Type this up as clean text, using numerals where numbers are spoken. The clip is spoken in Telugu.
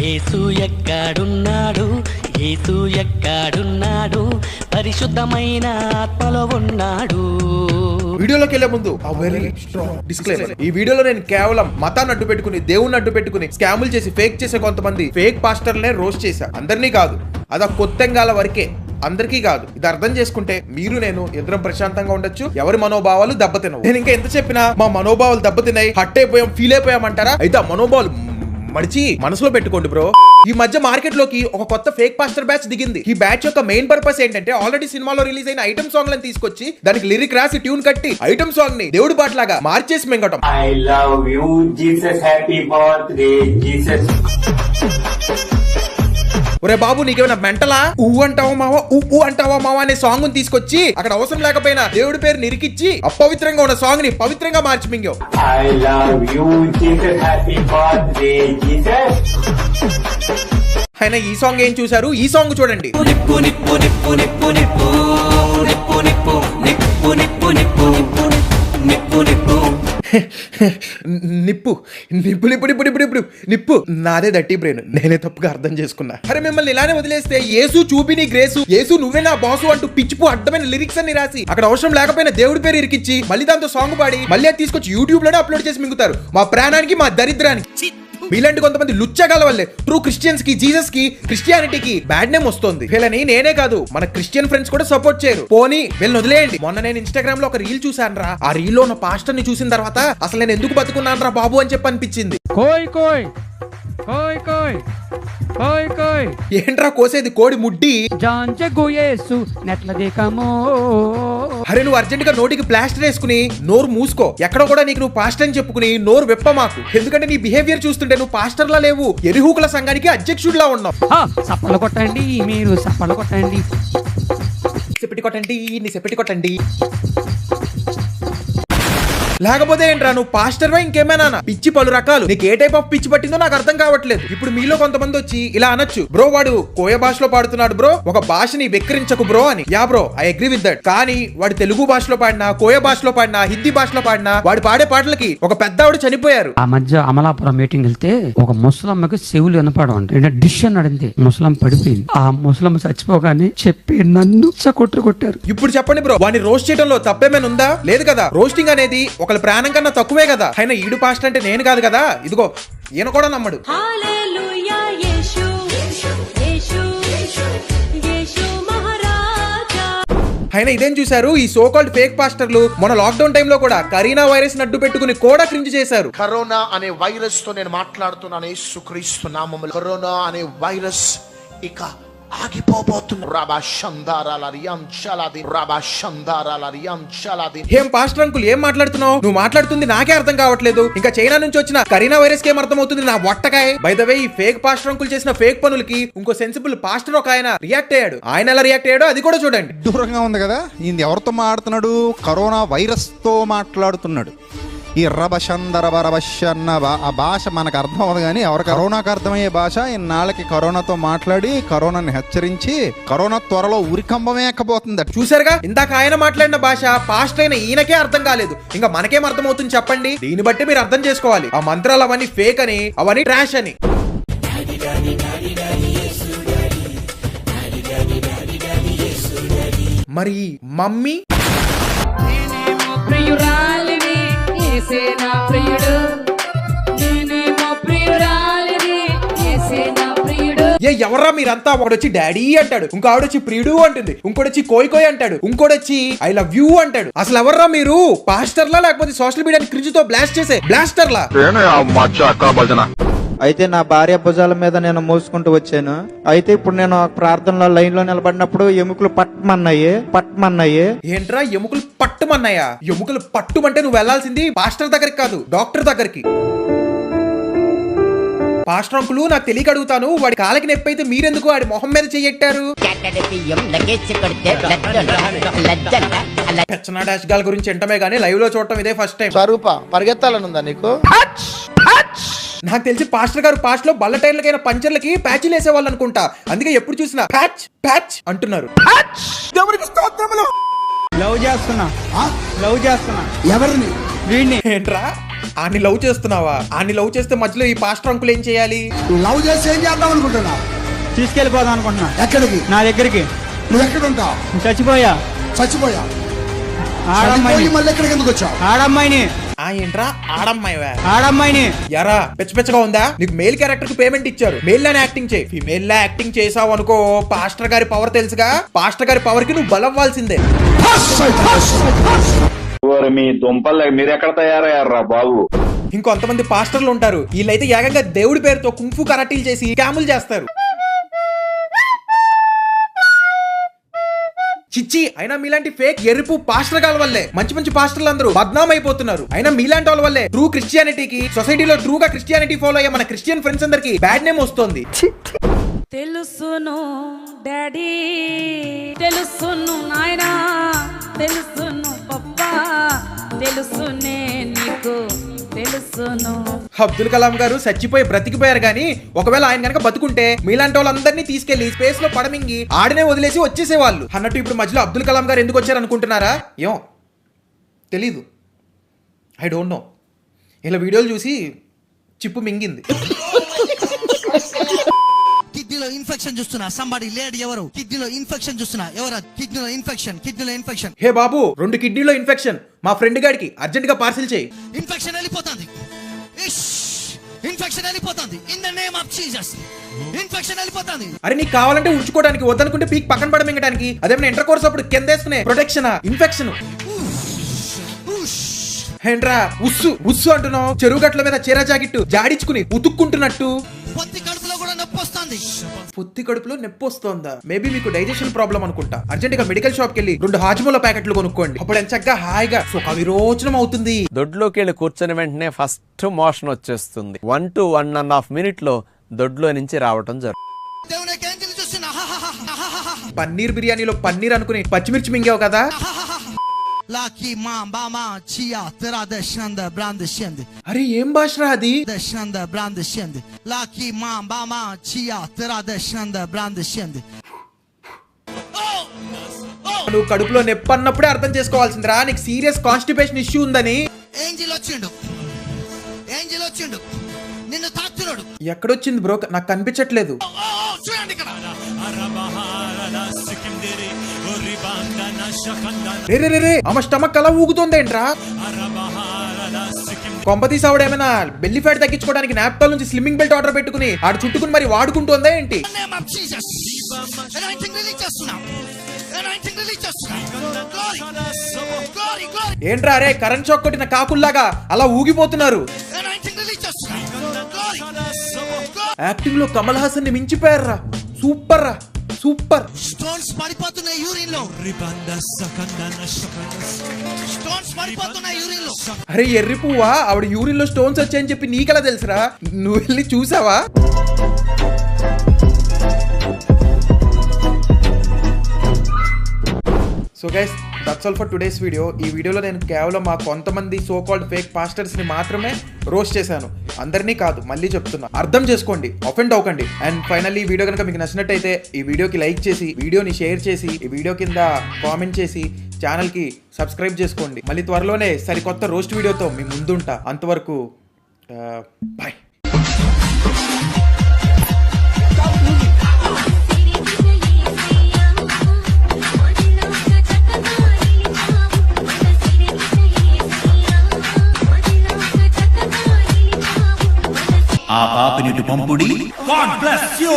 యేసు ఎక్కడున్నాడు, యేసు ఎక్కడున్నాడు, పరిశుద్ధమైన ఆత్మలో ఉన్నాడు. వీడియోలోకి వెళ్లే ముందు వెరీ స్ట్రాంగ్ డిస్క్లైమర్. ఈ వీడియోలో నేను కేవలం మతాన్ని అడ్డు పెట్టుకుని, దేవుణ్ణి అడ్డు పెట్టుకుని స్కాములు చేసి ఫేక్ చేసే కొంతమంది ఫేక్ పాస్టర్లనే రోస్ట్ చేశా. అందరినీ కాదు, అదా కొత్తెంగాల వరకే, అందరికీ కాదు. ఇది అర్థం చేసుకుంటే మీరు నేను ఇద్దరం ప్రశాంతంగా ఉండొచ్చు. ఎవరి మనోభావాలు దెబ్బతినవు. నేను ఇంకా ఎంత చెప్పినా మా మనోభావాలు దెబ్బతిన్నాయి, హట్ అయిపోయాం, ఫీల్ అయిపోయాం అంటారా? అయితే ఆ మనోభావాలు మడిచి మనసులో పెట్టుకోండి బ్రో. ఈ మధ్య మార్కెట్ లోకి ఒక కొత్త ఫేక్ పాస్టర్ బ్యాచ్ దిగింది. ఈ బ్యాచ్ యొక్క మెయిన్ పర్పస్ ఏంటంటే ఆల్రెడీ సినిమాలో రిలీజ్ అయిన ఐటమ్ సాంగ్ లను తీసుకొచ్చి దానికి లిరిక్ రాసి ట్యూన్ కట్టి ఐటమ్ సాంగ్ ని దేవుడి పాటలాగా మార్చేసి మింగటం. I love you Jesus, happy birthday Jesus. ఒరే బాబు, నీకేమైనా మెంటలా? అంటావా మావా, అంటావా మావా అనే సాంగ్ ని తీసుకొచ్చి అక్కడ అవసరం లేకపోయినా దేవుడి పేరు నిరికిచ్చి అపవిత్రంగా ఉన్న సాంగ్ ని పవిత్రంగా మార్చి మింగావు. I love you Jesus, happy birthday Jesus. అయినా ఈ సాంగ్ ఏం చూసారు? ఈ సాంగ్ చూడండి. నిప్పు నిప్పు నిప్పు నిప్పు నిప్పు నిప్పు నిప్పు నిప్పు నిప్పు నిప్పు నిప్పు నిప్పు నిప్పు నిప్పు నిప్పు నిప్పు నిప్పు నిప్పు నిప్పు. నాదే దట్టి బ్రెయిన్, నేనే తప్పుగా అర్థం చేసుకున్నా. అరే మిమ్మల్ని ఇలానే వదిలేస్తే యేసు చూపి నీ గ్రేసు, యేసు నువ్వే నా బాసు అంటూ పిచ్చిపు అడ్డమైన లిరిక్స్ అన్ని రాసి అక్కడ అవసరం లేకపోయినా దేవుడి పేరు ఇరికిచ్చి మళ్ళీ దాంతో సాంగ్ పాడి మళ్ళీ అది తీసుకొచ్చి యూట్యూబ్ లోనే అప్లోడ్ చేసి మింగుతారు. మా ప్రాణానికి, మా దరిద్రానికి. మీలాంటి కొంతమంది లుచ్చగాల వల్లే ట్రూ క్రిస్టియన్స్ కి, జీసస్ కి, క్రిస్టియానిటీకి బ్యాడ్ నేమ్ వస్తుంది. వీళ్ళని నేనే కాదు, మన క్రిస్టియన్ ఫ్రెండ్స్ కూడా సపోర్ట్ చేయరు. పోనీ వీళ్ళని వదిలేయండి. మొన్న నేను ఇన్స్టాగ్రామ్ లో ఒక రీల్ చూసాను రా. ఆ రీల్ లో ఉన్న పాస్టర్ ని చూసిన తర్వాత అసలు నేను ఎందుకు బతుకున్నాను రా బాబు అని చెప్పి అనిపించింది. ఏంట్రా కోసేది? కోడి ముడ్డి. అరే నువ్వు అర్జెంట్ గా నోటికి ప్లాస్టర్ వేసుకుని నోరు మూసుకో. ఎక్కడో కూడా నీకు నువ్వు పాస్టర్ అని చెప్పుకుని నోరు విప్ప మాకు. ఎందుకంటే నీ బిహేవియర్ చూస్తుంటే నువ్వు పాస్టర్ లా లేవు, ఎరిహూకుల సంఘానికి అధ్యక్షుడిలా ఉన్నావు. సప్పలు కొట్టండి, మీరు సప్పలు కొట్టండి, సెపెట్టి కొట్టండి, నీ సెపెట్టి కొట్టండి. లేకపోతే ఏంట్రా నువ్వు పాస్టర్ వా ఇంకేమైనా? పిచ్చి పలు రకాలు. నీకు ఏ టైప్ ఆఫ్ పిచ్చి పట్టిందో నాకు అర్థం కావట్లేదు. ఇప్పుడు మీలో కొంతమంది వచ్చి ఇలా అనొచ్చు, బ్రో వాడు కోయ భాషలో పాడుతున్నాడు బ్రో, ఒక భాషని వెక్కిరించకు బ్రో అని. Yeah bro, I agree with that. కానీ వాడు తెలుగు భాషలో పాడినా, కోయ భాషలో పాడినా, హిందీ భాషలో పాడినా వాడు పాడే పాటలకి ఒక పెద్ద ఆవిడ చనిపోయారు. ఆ మధ్య అమలాపురం మీటింగ్ వెళ్తే ఒక ముసలమ్మకి చెవులు వినపడం అంటే డిష్ అని అడిగింది. ముసలం పడిపోయింది. ఆ ముసలమ్మ చచ్చిపోగానే చెప్పి నన్ను కొట్టారు. ఇప్పుడు చెప్పండి బ్రో, వాడిని రోస్ట్ చేయడంలో తప్పేమైనా ఉందా? లేదు కదా. రోస్టింగ్ అనేది ఒకళ్ళ ప్రాణం కన్నా తక్కువే కదా. అయినా ఈడు పాస్ట్ అంటే నేను కాదు కదా. ఇదిగో ఈయన కూడా నమ్మడు. అయినా ఇదేం చూసారు? ఈ సో కాల్డ్ ఫేక్ పాస్టర్లు మొన్న లాక్డౌన్ టైంలో కూడా కరోనా వైరస్ అడ్డు పెట్టుకుని కూడా క్రింజ్ చేశారు. కరోనా అనే వైరస్ తో నేను మాట్లాడుతున్నాను యేసుక్రీస్తు నామములో. కరోనా అనే వైరస్ ఇక ఆగిపోబోతుంది. ఏం పాస్టర్ అంకుల్ ఏం మాట్లాడుతున్నావు? నువ్వు మాట్లాడుతుంది నాకే అర్థం కావట్లేదు. ఇంకా చైనా నుంచి వచ్చిన కరోనా వైరస్ కి ఏం అర్థం అవుతుంది నా వట్టకాయ? బై ద వే, ఈ ఫేక్ పాస్టర్ అంకుల్ చేసిన ఫేక్ పనులకి ఇంకో సెన్సిబుల్ పాస్టర్ ఒక ఆయన రియాక్ట్ అయ్యాడు. ఆయన ఎలా రియాక్ట్ అయ్యాడో అది కూడా చూడండి. దూరంగా ఉంది కదా. ఈయన ఎవరితో మాట్లాడుతున్నాడు? కరోనా వైరస్ తో మాట్లాడుతున్నాడు. ఈ రబషందరబరబష అన్న ఆ భాష మనకు అర్థం అవ్వదు, కానీ ఎవరు కరోనాకు అర్థమయ్యే భాష. ఇన్నాళ్ళకి కరోనాతో మాట్లాడి కరోనాని హెచ్చరించి కరోనా త్వరలో ఉరికంబమే ఎక్కబోతుంది. చూసారుగా, ఇందాక ఆయన మాట్లాడిన భాష పాస్టర్ అయిన ఈయనకే అర్థం కాలేదు. ఇంకా మనకేం అర్థం అవుతుంది చెప్పండి? దీన్ని బట్టి మీరు అర్థం చేసుకోవాలి, ఆ మంత్రాలు అవన్నీ ఫేక్ అని, అవన్నీ ట్రాష్ అని. మరి మమ్మీ ఎవర్రా మీరంతా? ఒకడొచ్చి డాడీ అంటాడు, ఇంకో ఆవిడొచ్చి ప్రియుడు అంటుంది, ఇంకోడొచ్చి కోయ్ కోయ్ అంటాడు, ఇంకోడొచ్చి ఐ లవ్ యూ అంటాడు. అసలు ఎవర్రా మీరు? పాస్టర్లా లేకపోతే సోషల్ మీడియాని క్రింజ్ తో బ్లాస్ట్ చేసే బ్లాస్టర్లా? అయితే నా భార్య భుజాల మీద నేను మోసుకుంటూ వచ్చాను. అయితే ఇప్పుడు నేను ప్రార్థనలో లైన్ లో నిలబడినప్పుడు ఎముకలు పట్టమన్నాయి. ఏంట్రా ఎముకలు పట్టుమన్నాయా? ఎముకలు పట్టుమంటే నువ్వు వెళ్లాల్సింది పాస్టర్ దగ్గరికి కాదు, డాక్టర్ దగ్గరికి. పాస్టర్ అంకులు, నాకు తెలియక అడుగుతాను, వాడి కాలకి నొప్పి అయితే మీరెందుకు వాడి మొహం మీద చెయ్యట్టారు? పెచ్చనా డాష్ గాల్ గురించి ఎంటమే గానీ లైవ్ లో చూడటం ఇదే ఫస్ట్ టైం. స్వరూప పరిగెత్తాలనుందా నీకు? నాకు తెలిసి పాస్టర్ గారు పాస్ట్ లో బల్ల టైర్లకైనా పంచర్లకి ప్యాచ్లు వేసేవాళ్ళు అనుకుంటా. అందుకే ఎప్పుడు చూసినా ప్యాచ్ ప్యాచ్ అంటున్నారు. లవ్ చేస్తున్నా ఎవరిని? ఏంట్రా ఆని లవ్ చేస్తున్నావా? ఆని లవ్ చేస్తే మధ్యలో ఈ పాస్టర్ అంకుల్ ఏం చేయాలి? లవ్ చేసి ఏం చేద్దాం అనుకుంటున్నా? తీసుకెళ్ళిపోదాం అనుకుంటున్నా. ఎక్కడికి? నా దగ్గరికి. నువ్వు ఎక్కడ ఉంటావు? చచ్చిపోయా. చచ్చిపోయా? ఆడమ్మాయిని. మళ్ళీ ఎక్కడికి ఎందుకు వచ్చావు? ఆడమ్మాయిని. ఏంట్రా ఆడమ్మాయివా? ఆడమ్మాయిని. ఎరా పిచ్చగా ఉందా? నీకు మేల్ క్యారెక్టర్ కి పేమెంట్ ఇచ్చారు, మేల్ లానే యాక్టింగ్ చేయి. ఫీమేల్ లా యాక్టింగ్ చేసావు అనుకో, పాస్టర్ గారి పవర్ తెలుసుగా, పాస్టర్ గారి పవర్ కి నువ్వు బలవ్వాల్సిందే. మీ దుంపల్ మీరు ఎక్కడ తయారయ్యారా బాబు? ఇంకొంతమంది పాస్టర్లు ఉంటారు, వీళ్ళైతే ఏకంగా దేవుడి పేరుతో కుంఫు కరాటీలు చేసి క్యాములు చేస్తారు. చిచ్చి, అయినా మీలాంటి ఫేక్ ఎరుపు పాస్టర్ గాల వల్లే మంచి పాస్టర్లు అందరూ బద్నాం అయిపోతున్నారు. అయినా మీలాంటి వాళ్ళ వల్లే ట్రూ క్రిస్టియానిటీకి, సొసైటీలో ట్రూగా క్రిస్టియానిటీ ఫాలో అయ్యే మన క్రిస్టియన్ ఫ్రెండ్స్ అందరికి బ్యాడ్ నేమ్ వస్తుంది. తెలుసును డాడీ, తెలుసును నాయనా, తెలుసును పప్పా, తెలుసునే నీకు తెలుసును. అబ్దుల్ కలాం గారు చచ్చిపోయి బ్రతికిపోయారు గానీ, ఒకవేళ ఆయన కనుక బతుకుంటే మీలాంటి వాళ్ళందరినీ తీసుకెళ్లి స్పేస్ లో పడమింగి ఆడనే వదిలేసి వచ్చేసేవాళ్ళు అన్నట్టు. ఇప్పుడు మధ్యలో అబ్దుల్ కలాం గారు ఎందుకు వచ్చారు అనుకుంటున్నారా? ఏమో తెలీదు, ఐ డోంట్ నో. ఇలా వీడియోలు చూసి చిప్పు మింగింది. కిడ్నీలో ఇన్ఫెక్షన్ చూస్తున్నా, సంబడి లేడ్ ఎవరు? కిడ్నీలో ఇన్ఫెక్షన్ చూస్తున్నా, ఎవరా? కిడ్నీలో ఇన్ఫెక్షన్. హే బాబు, 2 కిడ్నీలో ఇన్ఫెక్షన్, మా ఫ్రెండ్ గారికి అర్జెంట్ గా పార్సిల్ చేయి. ఇన్ఫెక్షన్ వెళ్ళిపోతుంది. ఇన్ఫెక్షన్ వెళ్ళిపోతుంది. In the name of Jesus infection వెళ్ళిపోతుంది. అరే నీకు కావాలంటే ఉంచుకోవడానికి, వద్దనుకుంటే పీక్ పక్కన పడమింగడానికి. అదేమైనా ఇంటర్ కోర్స్ అప్పుడు కింద వేసుకునే ప్రొటెక్షన్. ఇన్ఫెక్షన్ ఏంట్రా ఉస్సు ఉస్సు అంటున్నావు? చెరువు గట్ల మీద చీర జాకెట్టు జాడించుకుని ఉతుక్కుంటున్నట్టు. పొత్తి కడుపులో కూడా నొప్పి వస్తుంది. పొత్తి కడుపులో నొప్పి వస్తుందా? మేబీ మీకు డైజెషన్ ప్రాబ్లం అనుకుంటా. అర్జెంట్ గా మెడికల్ షాప్ కి వెళ్ళి 2 హాజ్మోలా ప్యాకెట్లు కొనుక్కోండి. అప్పుడు ఎంచక్కగా హాయిగా సుఖ విరోచనం అవుతుంది. దొడ్లోకి వెళ్ళి కూర్చొని వెంటనే ఫస్ట్ మోషన్ వచ్చేస్తుంది. 1 to 1.5 minute లో దొడ్లో నుంచి రావటం జరుగుతుంది. పన్నీర్ బిర్యానీలో పన్నీర్ అనుకుని పచ్చిమిర్చి మింగావు కదా. లాకి మా బామా చియా తెరా దశనంద బ్రాందశంది. అరే ఏం భాషరా అది? దశనంద బ్రాందశంది. లాకి మా బామా చియా తెరా దశనంద బ్రాందశంది. నువ్వు కడుపులో నొప్పి అన్నప్పుడే అర్థం చేసుకోవాల్సిందిరా నీకు సీరియస్ కాన్స్టిపేషన్ ఇష్యూ ఉందని. ఏంజిల్ వచ్చిండు నిన్ను తాకుతున్నాడు. ఎక్కడొచ్చింది బ్రో? నాకు కనిపించట్లేదు. చూడండి ఇక్కడ. రే ఆమె స్టమక్ అలా ఊగుతోందేంట్రా? కొంపతీసి ఆవిడ ఏమైనా బెల్లి ఫ్యాట్ తగ్గించుకోవడానికి నాప్తాల్ నుంచి స్లిమ్మింగ్ బెల్ట్ ఆర్డర్ పెట్టుకుని ఆడ చుట్టుకుని మరి వాడుకుంటుందా ఏంటి? ఏంట్రా రే కరెంట్ షాక్ కొట్టిన కాకుల్లాగా అలా ఊగిపోతున్నారు. యాక్టింగ్ లో కమల్ హాసన్ ని మించిపోయారా. సూపర్ రా, సూపర్. స్టోన్స్ పడిపోతున్నాయి యూరిన్ లో. స్టోన్స్ పడిపోతున్నాయి యూరిన్ లో. అరే ఎర్రి పువ్వా, ఆవిడ యూరిన్ లో స్టోన్స్ వచ్చాయని చెప్పి నీకెలా తెలుసురా? నువ్వు వెళ్ళి చూసావా? So guys, that's all for today's video. ఈ వీడియోలో నేను కేవలం మా కొంతమంది సో కాల్డ్ ఫేక్ పాస్టర్స్ ని మాత్రమే రోస్ట్ చేశాను, అందరినీ కాదు. మళ్ళీ చెప్తున్నా, అర్థం చేసుకోండి, అఫెండ్ అవ్వకండి. అండ్ ఫైనల్లీ ఈ వీడియో కనుక మీకు నచ్చినట్టయితే ఈ వీడియోకి లైక్ చేసి, వీడియోని షేర్ చేసి, ఈ వీడియో కింద కామెంట్ చేసి, ఛానల్కి సబ్స్క్రైబ్ చేసుకోండి. మళ్ళీ త్వరలోనే సరికొత్త రోస్ట్ వీడియోతో మీ ముందుంటా. అంతవరకు బాయ్. ఆ పాపినిటి పంపుడి. God bless you.